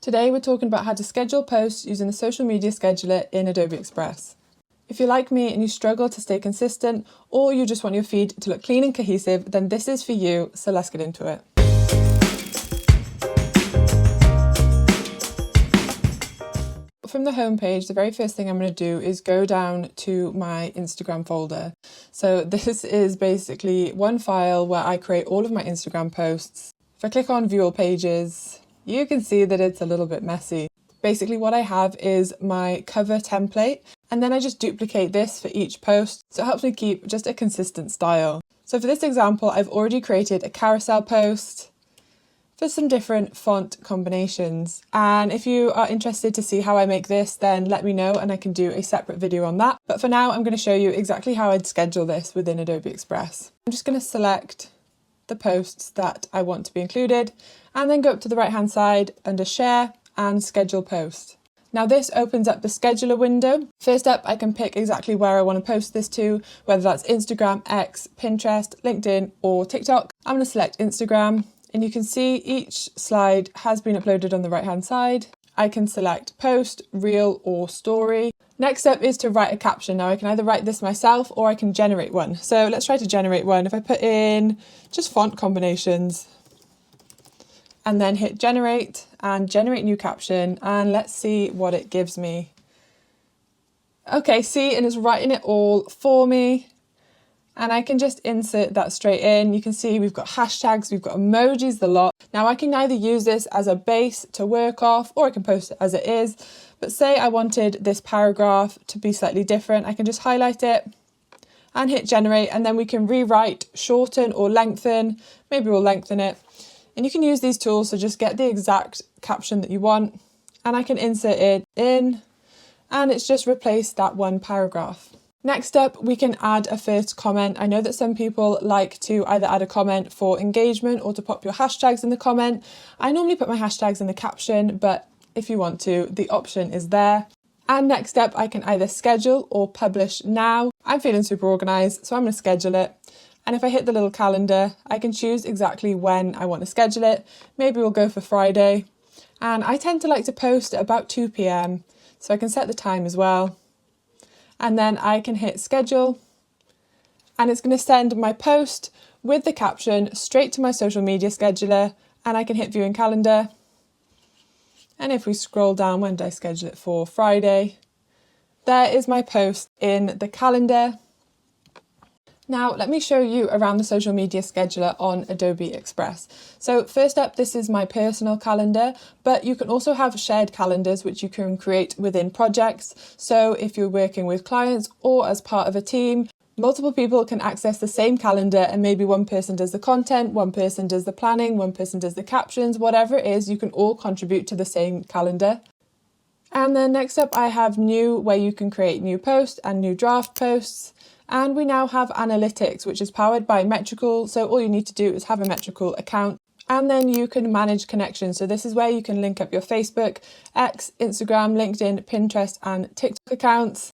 Today we're talking about how to schedule posts using the social media scheduler in Adobe Express. If you're like me and you struggle to stay consistent, or you just want your feed to look clean and cohesive, then this is for you, so let's get into it. From the home page, the very first thing I'm going to do is go down to my Instagram folder. So this is basically one file where I create all of my Instagram posts. If I click on View All Pages, you can see that it's a little bit messy. Basically what I have is my cover template, and then I just duplicate this for each post, so it helps me keep just a consistent style. So for this example, I've already created a carousel post for some different font combinations. And if you are interested to see how I make this, then let me know and I can do a separate video on that. But for now, I'm going to show you exactly how I'd schedule this within Adobe Express. I'm just going to select the posts that I want to be included and then go up to the right hand side under Share and Schedule Post. Now this opens up the scheduler window. First up, I can pick exactly where I want to post this to, whether that's Instagram, X, Pinterest, LinkedIn or TikTok. I'm going to select Instagram. And you can see each slide has been uploaded on the right hand side. I can select post, reel or story. Next up is to write a caption. Now I can either write this myself or I can generate one. So let's try to generate one. If I put in just font combinations and then hit generate and generate new caption, and let's see what it gives me. Okay, see, and it's writing it all for me. And I can just insert that straight in. You can see we've got hashtags, we've got emojis, the lot. Now I can either use this as a base to work off, or I can post it as it is. But say I wanted this paragraph to be slightly different, I can just highlight it and hit generate, and then we can rewrite, shorten or lengthen. Maybe we'll lengthen it. And you can use these tools to just get the exact caption that you want. And I can insert it in, and it's just replaced that one paragraph. Next up, we can add a first comment. I know that some people like to either add a comment for engagement or to pop your hashtags in the comment. I normally put my hashtags in the caption, but if you want to, the option is there. And next up, I can either schedule or publish now. I'm feeling super organized, so I'm going to schedule it. And if I hit the little calendar, I can choose exactly when I want to schedule it. Maybe we'll go for Friday. And I tend to like to post at about 2 p.m, so I can set the time as well. And then I can hit schedule, and it's going to send my post with the caption straight to my social media scheduler, and I can hit view in calendar. And if we scroll down, when did I schedule it for? Friday. There is my post in the calendar. Now let me show you around the social media scheduler on Adobe Express. So first up, this is my personal calendar, but you can also have shared calendars which you can create within projects. So if you're working with clients or as part of a team, multiple people can access the same calendar, and maybe one person does the content, one person does the planning, one person does the captions, whatever it is, you can all contribute to the same calendar. And then next up I have new, where you can create new posts and new draft posts. And we now have analytics, which is powered by Metrical. So all you need to do is have a Metrical account, and then you can manage connections. So this is where you can link up your Facebook, X, Instagram, LinkedIn, Pinterest and TikTok accounts.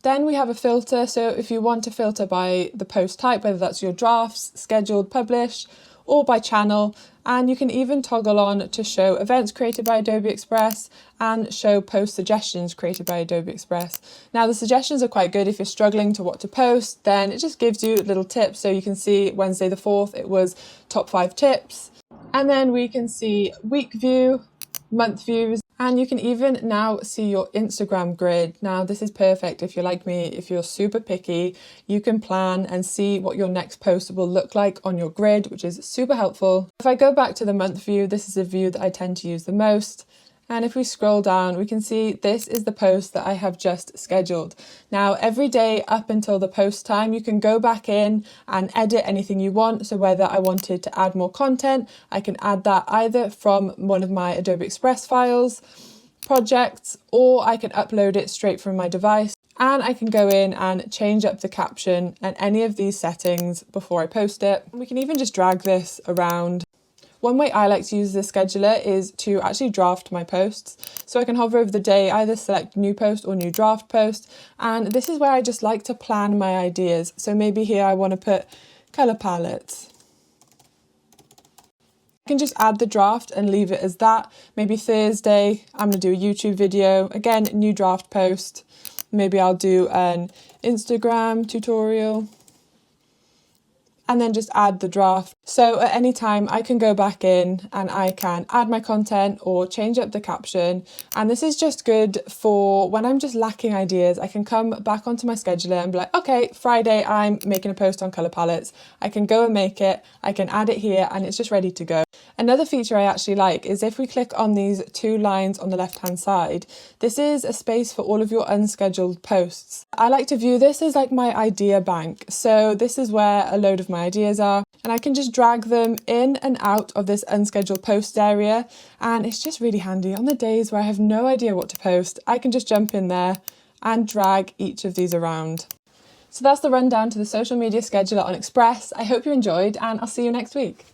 Then we have a filter. So if you want to filter by the post type, whether that's your drafts, scheduled, published, or by channel, and you can even toggle on to show events created by Adobe Express and show post suggestions created by Adobe Express. Now the suggestions are quite good if you're struggling to what to post, then it just gives you little tips. So you can see Wednesday the 4th, it was top 5 tips. And then we can see week view, month views, and you can even now see your Instagram grid. Now this is perfect if you're like me, if you're super picky, you can plan and see what your next post will look like on your grid, which is super helpful. If I go back to the month view, this is a view that I tend to use the most. And if we scroll down, we can see this is the post that I have just scheduled. Now, every day up until the post time, you can go back in and edit anything you want. So whether I wanted to add more content, I can add that either from one of my Adobe Express files, projects, or I can upload it straight from my device. And I can go in and change up the caption and any of these settings before I post it. We can even just drag this around. One way I like to use the scheduler is to actually draft my posts. So I can hover over the day, either select new post or new draft post. And this is where I just like to plan my ideas. So maybe here I want to put colour palettes. can just add the draft and leave it as that. Maybe Thursday, I'm going to do a YouTube video. Again, new draft post. Maybe I'll do an Instagram tutorial. And then just add the draft. So at any time I can go back in and I can add my content or change up the caption. And this is just good for when I'm just lacking ideas. I can come back onto my scheduler and be like, okay, Friday I'm making a post on colour palettes. I can go and make it, I can add it here and it's just ready to go. Another feature I actually like is if we click on these two lines on the left hand side, this is a space for all of your unscheduled posts. I like to view this as like my idea bank. So this is where a load of my ideas are and I can just drag them in and out of this unscheduled post area, and it's just really handy on the days where I have no idea what to post. I can just jump in there and drag each of these around. So that's the rundown to the social media scheduler on Express. I hope you enjoyed and I'll see you next week.